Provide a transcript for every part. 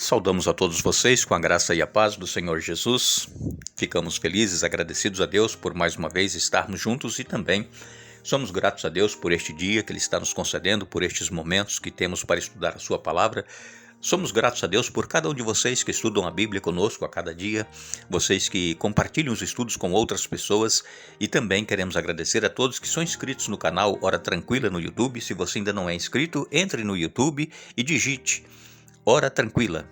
Saudamos a todos vocês com a graça e a paz do Senhor Jesus. Ficamos felizes, agradecidos a Deus por mais uma vez estarmos juntos e também somos gratos a Deus por este dia que Ele está nos concedendo, por estes momentos que temos para estudar a Sua Palavra. Somos gratos a Deus por cada um de vocês que estudam a Bíblia conosco a cada dia, vocês que compartilham os estudos com outras pessoas e também queremos agradecer a todos que são inscritos no canal Hora Tranquila no YouTube. Se você ainda não é inscrito, entre no YouTube e digite Hora Tranquila.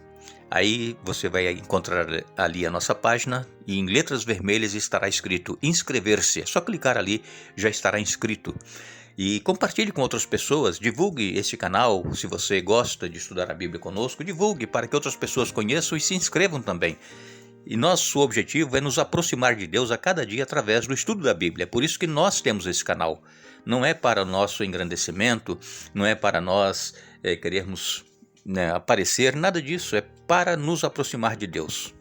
Aí você vai encontrar ali a nossa página e em letras vermelhas estará escrito inscrever-se. É só clicar ali, já estará inscrito. E compartilhe com outras pessoas, divulgue este canal. Se você gosta de estudar a Bíblia conosco, divulgue para que outras pessoas conheçam e se inscrevam também. E nosso objetivo é nos aproximar de Deus a cada dia através do estudo da Bíblia. É por isso que nós temos esse canal. Não é para nosso engrandecimento, não é para nós querermos aparecer, nada disso, é para nos aproximar de Deus.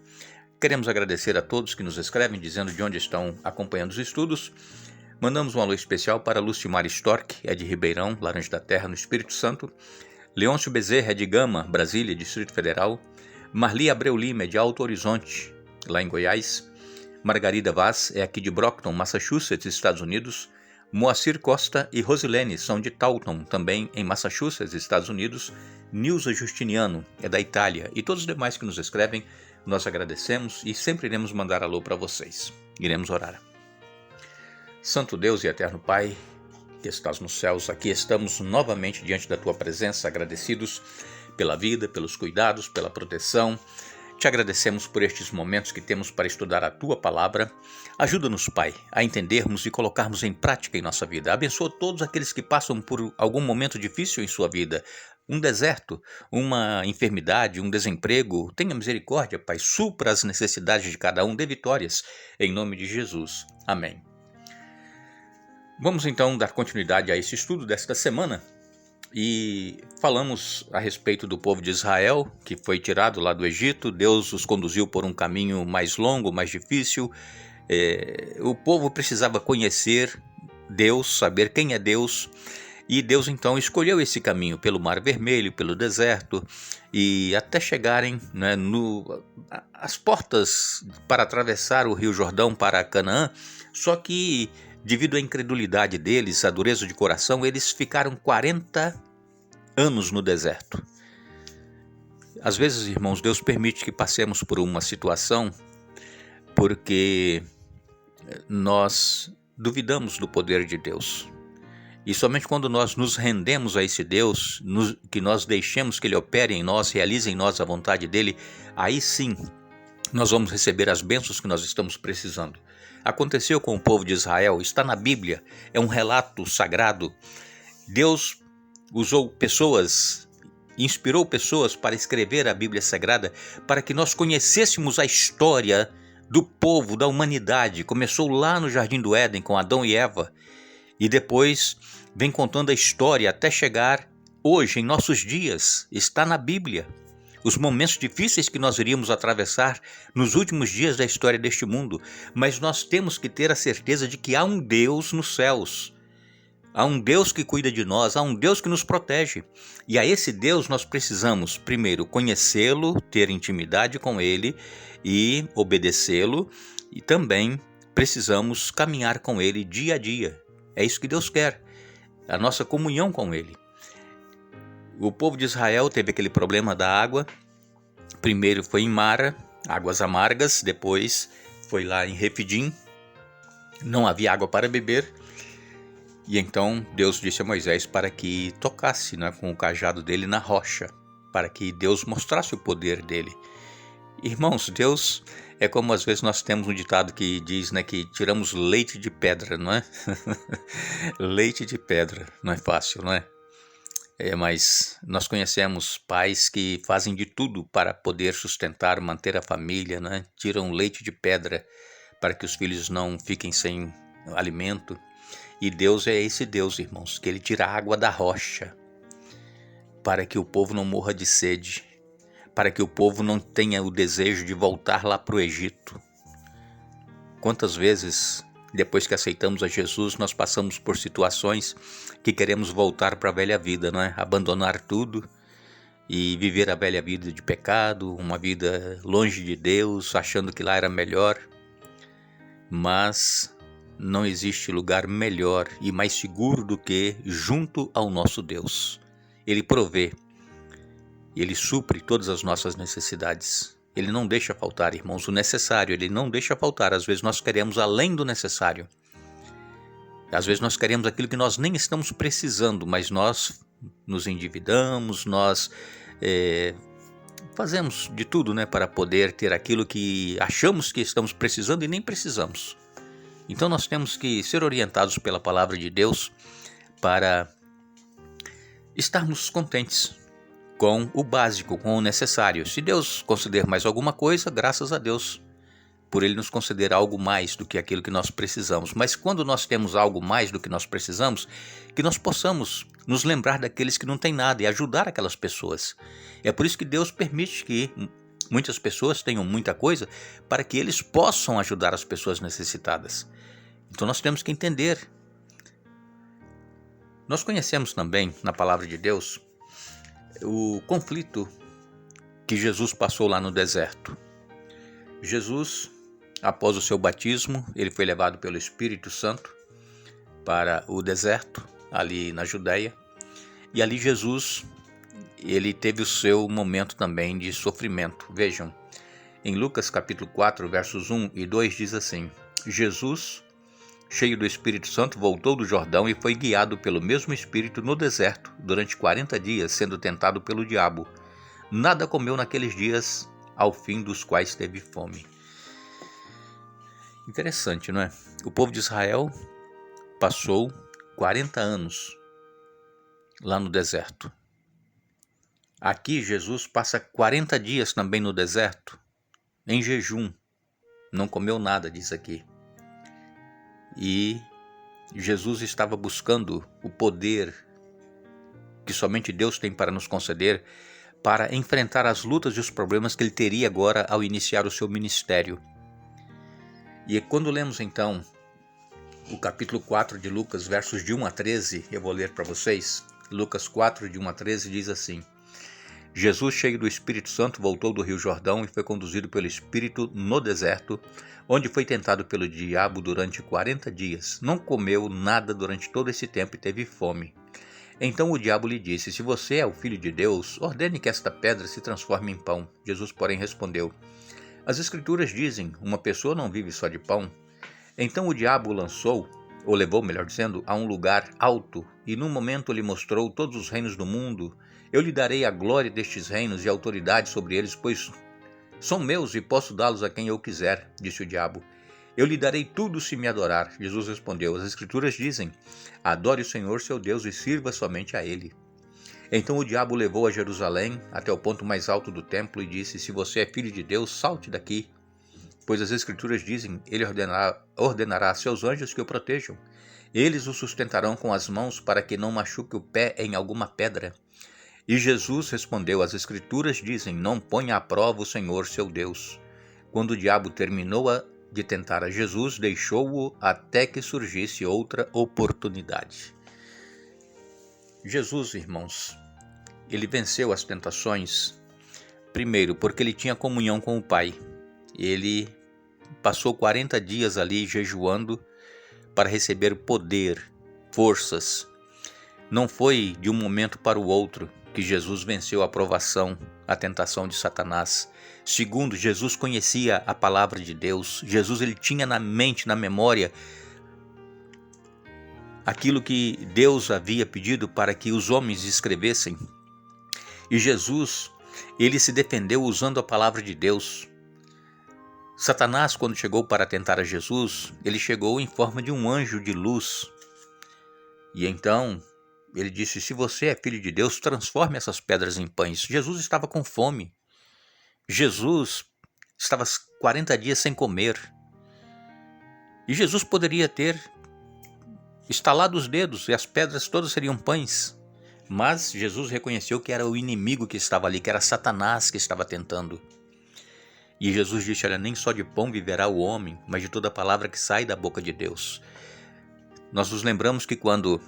Queremos agradecer a todos que nos escrevem dizendo de onde estão acompanhando os estudos. Mandamos um alô especial para Lucimar Storck, é de Ribeirão, Laranja da Terra, no Espírito Santo. Leôncio Bezerra é de Gama, Brasília, Distrito Federal. Marli Abreu Lima é de Alto Horizonte, lá em Goiás. Margarida Vaz é aqui de Brockton, Massachusetts, Estados Unidos. Moacir Costa e Rosilene são de Taunton, também em Massachusetts, Estados Unidos. Nilza Justiniano é da Itália e todos os demais que nos escrevem, nós agradecemos e sempre iremos mandar alô para vocês. Iremos orar. Santo Deus e eterno Pai, que estás nos céus, aqui estamos novamente diante da Tua presença, agradecidos pela vida, pelos cuidados, pela proteção. Te agradecemos por estes momentos que temos para estudar a Tua Palavra. Ajuda-nos, Pai, a entendermos e colocarmos em prática em nossa vida. Abençoa todos aqueles que passam por algum momento difícil em sua vida. Um deserto, uma enfermidade, um desemprego. Tenha misericórdia, Pai. Supra as necessidades de cada um, dê vitórias. Em nome de Jesus. Amém. Vamos então dar continuidade a esse estudo desta semana. E falamos a respeito do povo de Israel, que foi tirado lá do Egito. Deus os conduziu por um caminho mais longo, mais difícil. O povo precisava conhecer Deus, saber quem é Deus. E Deus então escolheu esse caminho pelo Mar Vermelho, pelo deserto, e até chegarem às portas para atravessar o Rio Jordão para Canaã. Só que devido à incredulidade deles, à dureza de coração, eles ficaram 40 anos no deserto. Às vezes, irmãos, Deus permite que passemos por uma situação porque nós duvidamos do poder de Deus. E somente quando nós nos rendemos a esse Deus, que nós deixemos que Ele opere em nós, realize em nós a vontade dEle, aí sim nós vamos receber as bênçãos que nós estamos precisando. Aconteceu com o povo de Israel, está na Bíblia, é um relato sagrado. Deus usou pessoas, inspirou pessoas para escrever a Bíblia Sagrada, para que nós conhecêssemos a história do povo, da humanidade. Começou lá no Jardim do Éden com Adão e Eva, e depois vem contando a história até chegar hoje, em nossos dias. Está na Bíblia. Os momentos difíceis que nós iríamos atravessar nos últimos dias da história deste mundo, mas nós temos que ter a certeza de que há um Deus nos céus, há um Deus que cuida de nós, há um Deus que nos protege, e a esse Deus nós precisamos primeiro conhecê-lo, ter intimidade com ele e obedecê-lo, e também precisamos caminhar com ele dia a dia. É isso que Deus quer, a nossa comunhão com ele. O povo de Israel teve aquele problema da água. Primeiro foi em Mara, águas amargas. Depois foi lá em Refidim. Não havia água para beber. E então Deus disse a Moisés para que tocasse com o cajado dele na rocha, para que Deus mostrasse o poder dele. Irmãos, Deus é como às vezes nós temos um ditado que diz que tiramos leite de pedra, não é? Leite de pedra, não é fácil, não é? Mas nós conhecemos pais que fazem de tudo para poder sustentar, manter a família, né? Tiram leite de pedra para que os filhos não fiquem sem alimento. E Deus é esse Deus, irmãos, que Ele tira a água da rocha para que o povo não morra de sede, para que o povo não tenha o desejo de voltar lá para o Egito. Quantas vezes, depois que aceitamos a Jesus, nós passamos por situações que queremos voltar para a velha vida, não é? Abandonar tudo e viver a velha vida de pecado, uma vida longe de Deus, achando que lá era melhor. Mas não existe lugar melhor e mais seguro do que junto ao nosso Deus. Ele provê, Ele supre todas as nossas necessidades. Ele não deixa faltar, irmãos, o necessário, Ele não deixa faltar. Às vezes nós queremos além do necessário. Às vezes nós queremos aquilo que nós nem estamos precisando, mas nós nos endividamos, nós fazemos de tudo, para poder ter aquilo que achamos que estamos precisando e nem precisamos. Então nós temos que ser orientados pela palavra de Deus para estarmos contentes com o básico, com o necessário. Se Deus conceder mais alguma coisa, graças a Deus por Ele nos conceder algo mais do que aquilo que nós precisamos. Mas quando nós temos algo mais do que nós precisamos, que nós possamos nos lembrar daqueles que não têm nada e ajudar aquelas pessoas. É por isso que Deus permite que muitas pessoas tenham muita coisa, para que eles possam ajudar as pessoas necessitadas. Então nós temos que entender. Nós conhecemos também na palavra de Deus o conflito que Jesus passou lá no deserto. Jesus, após o seu batismo, ele foi levado pelo Espírito Santo para o deserto, ali na Judéia. E ali Jesus, ele teve o seu momento também de sofrimento. Vejam, em Lucas capítulo 4, versos 1 e 2 diz assim: Jesus, cheio do Espírito Santo, voltou do Jordão e foi guiado pelo mesmo Espírito no deserto durante 40 dias, sendo tentado pelo diabo. Nada comeu naqueles dias, ao fim dos quais teve fome. Interessante, não é? O povo de Israel passou 40 anos lá no deserto. Aqui Jesus passa 40 dias também no deserto, em jejum. Não comeu nada, diz aqui. E Jesus estava buscando o poder que somente Deus tem para nos conceder, para enfrentar as lutas e os problemas que ele teria agora ao iniciar o seu ministério. E quando lemos então o capítulo 4 de Lucas, versos de 1 a 13, eu vou ler para vocês. Lucas 4, de 1 a 13, diz assim: Jesus, cheio do Espírito Santo, voltou do Rio Jordão e foi conduzido pelo Espírito no deserto, onde foi tentado pelo diabo durante 40 dias. Não comeu nada durante todo esse tempo e teve fome. Então o diabo lhe disse: se você é o Filho de Deus, ordene que esta pedra se transforme em pão. Jesus, porém, respondeu: as Escrituras dizem, uma pessoa não vive só de pão. Então o diabo o levou, melhor dizendo, a um lugar alto, e num momento lhe mostrou todos os reinos do mundo. Eu lhe darei a glória destes reinos e a autoridade sobre eles, pois são meus e posso dá-los a quem eu quiser, disse o diabo. Eu lhe darei tudo se me adorar. Jesus respondeu: as Escrituras dizem, adore o Senhor seu Deus e sirva somente a Ele. Então o diabo o levou a Jerusalém, até o ponto mais alto do templo, e disse: se você é filho de Deus, salte daqui. Pois as Escrituras dizem, ele ordenará a seus anjos que o protejam. Eles o sustentarão com as mãos para que não machuque o pé em alguma pedra. E Jesus respondeu: as Escrituras dizem, não ponha à prova o Senhor seu Deus. Quando o diabo terminou de tentar a Jesus, deixou-o até que surgisse outra oportunidade. Jesus, irmãos, ele venceu as tentações, primeiro, porque ele tinha comunhão com o Pai. Ele passou 40 dias ali jejuando para receber poder, forças. Não foi de um momento para o outro que Jesus venceu a provação, a tentação de Satanás. Segundo, Jesus conhecia a palavra de Deus. Jesus, ele tinha na mente, na memória, aquilo que Deus havia pedido para que os homens escrevessem. E Jesus, ele se defendeu usando a palavra de Deus. Satanás, quando chegou para tentar a Jesus, ele chegou em forma de um anjo de luz. E então ele disse: se você é filho de Deus, transforme essas pedras em pães. Jesus estava com fome. Jesus estava 40 dias sem comer. E Jesus poderia ter estalado os dedos e as pedras todas seriam pães. Mas Jesus reconheceu que era o inimigo que estava ali, que era Satanás que estava tentando. E Jesus disse: olha, nem só de pão viverá o homem, mas de toda a palavra que sai da boca de Deus. Nós nos lembramos que quando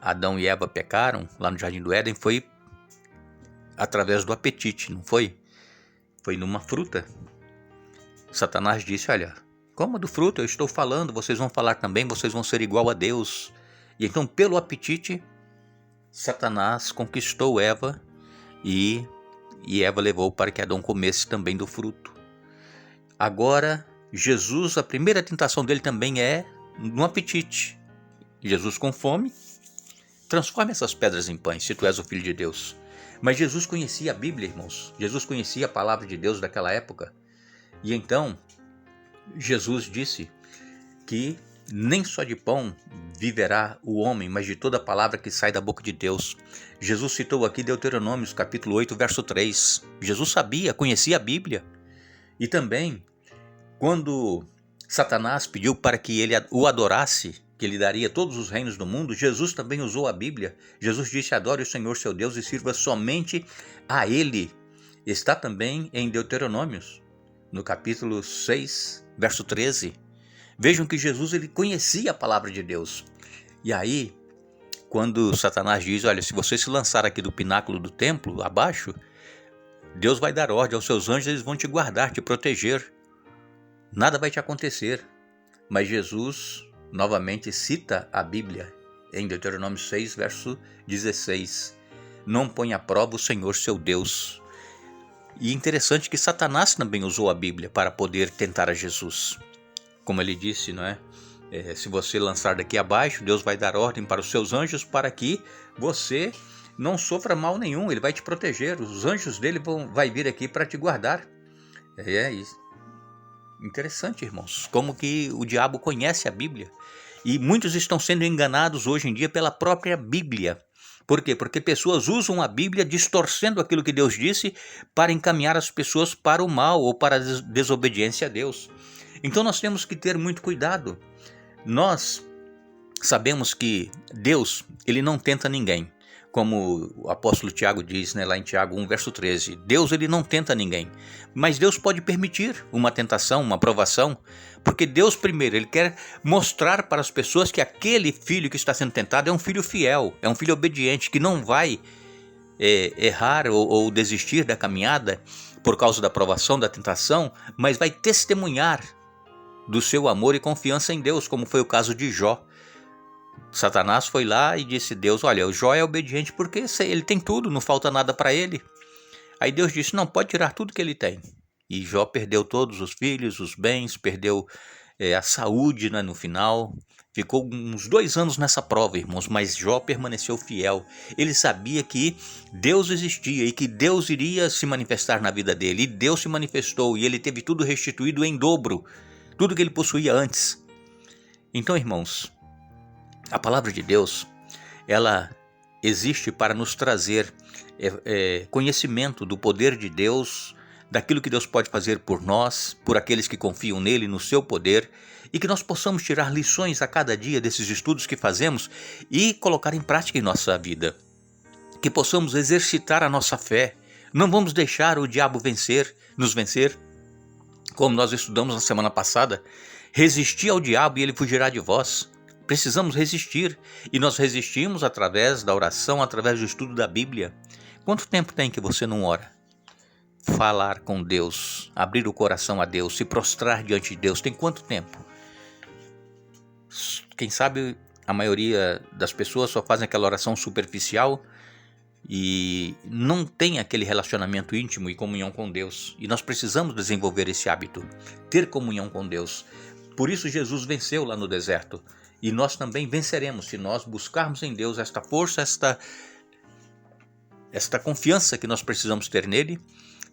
Adão e Eva pecaram, lá no Jardim do Éden, foi através do apetite, não foi? Foi numa fruta. Satanás disse, olha, coma do fruto, eu estou falando, vocês vão falar também, vocês vão ser igual a Deus. E então, pelo apetite, Satanás conquistou Eva e Eva levou para que Adão comesse também do fruto. Agora, Jesus, a primeira tentação dele também é no apetite. Jesus com fome, transforma essas pedras em pães, se tu és o Filho de Deus. Mas Jesus conhecia a Bíblia, irmãos. Jesus conhecia a palavra de Deus daquela época. E então, Jesus disse que nem só de pão viverá o homem, mas de toda palavra que sai da boca de Deus. Jesus citou aqui Deuteronômio, capítulo 8, verso 3. Jesus sabia, conhecia a Bíblia. E também, quando Satanás pediu para que ele o adorasse, que ele daria todos os reinos do mundo, Jesus também usou a Bíblia. Jesus disse, adore o Senhor seu Deus e sirva somente a Ele. Está também em Deuteronômios, no capítulo 6, verso 13. Vejam que Jesus ele conhecia a palavra de Deus. E aí, quando Satanás diz, olha, se você se lançar aqui do pináculo do templo, abaixo, Deus vai dar ordem aos seus anjos, eles vão te guardar, te proteger. Nada vai te acontecer. Mas Jesus novamente cita a Bíblia em Deuteronômio 6, verso 16. Não põe à prova o Senhor seu Deus. E interessante que Satanás também usou a Bíblia para poder tentar a Jesus. Como ele disse, não é? Se você lançar daqui abaixo, Deus vai dar ordem para os seus anjos para que você não sofra mal nenhum. Ele vai te proteger. Os anjos dele vai vir aqui para te guardar. É isso. Interessante, irmãos, como que o diabo conhece a Bíblia. E muitos estão sendo enganados hoje em dia pela própria Bíblia. Por quê? Porque pessoas usam a Bíblia distorcendo aquilo que Deus disse para encaminhar as pessoas para o mal ou para a desobediência a Deus. Então nós temos que ter muito cuidado. Nós sabemos que Deus, ele não tenta ninguém. Como o apóstolo Tiago diz, lá em Tiago 1, verso 13, Deus ele não tenta ninguém, mas Deus pode permitir uma tentação, uma provação, porque Deus primeiro, ele quer mostrar para as pessoas que aquele filho que está sendo tentado é um filho fiel, é um filho obediente, que não vai errar ou desistir da caminhada por causa da provação, da tentação, mas vai testemunhar do seu amor e confiança em Deus, como foi o caso de Jó. Satanás foi lá e disse a Deus, olha, o Jó é obediente porque ele tem tudo, não falta nada para ele. Aí Deus disse, não, pode tirar tudo que ele tem. E Jó perdeu todos os filhos, os bens, perdeu a saúde, né, no final. Ficou uns 2 anos nessa prova, irmãos, mas Jó permaneceu fiel. Ele sabia que Deus existia e que Deus iria se manifestar na vida dele. E Deus se manifestou e ele teve tudo restituído em dobro, tudo que ele possuía antes. Então, irmãos, a palavra de Deus, ela existe para nos trazer conhecimento do poder de Deus, daquilo que Deus pode fazer por nós, por aqueles que confiam nele, no seu poder, e que nós possamos tirar lições a cada dia desses estudos que fazemos e colocar em prática em nossa vida. Que possamos exercitar a nossa fé. Não vamos deixar o diabo nos vencer, como nós estudamos na semana passada. Resistir ao diabo e ele fugirá de vós. Precisamos resistir, e nós resistimos através da oração, através do estudo da Bíblia. Quanto tempo tem que você não ora? Falar com Deus, abrir o coração a Deus, se prostrar diante de Deus, tem quanto tempo? Quem sabe a maioria das pessoas só fazem aquela oração superficial e não tem aquele relacionamento íntimo e comunhão com Deus. E nós precisamos desenvolver esse hábito, ter comunhão com Deus. Por isso Jesus venceu lá no deserto. E nós também venceremos se nós buscarmos em Deus esta força, esta confiança que nós precisamos ter nele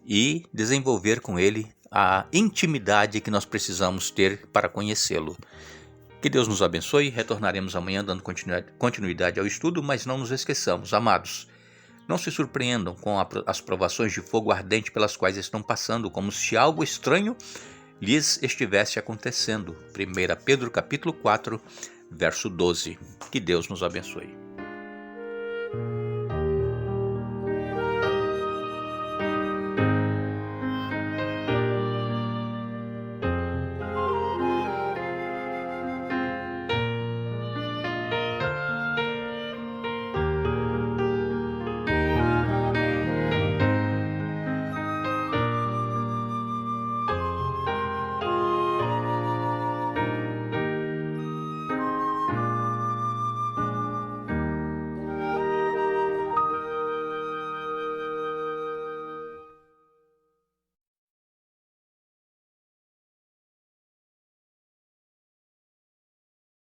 e desenvolver com ele a intimidade que nós precisamos ter para conhecê-lo. Que Deus nos abençoe. Retornaremos amanhã dando continuidade ao estudo, mas não nos esqueçamos, amados, não se surpreendam com as provações de fogo ardente pelas quais estão passando, como se algo estranho lhes estivesse acontecendo. 1 Pedro capítulo 4, verso 12. Que Deus nos abençoe.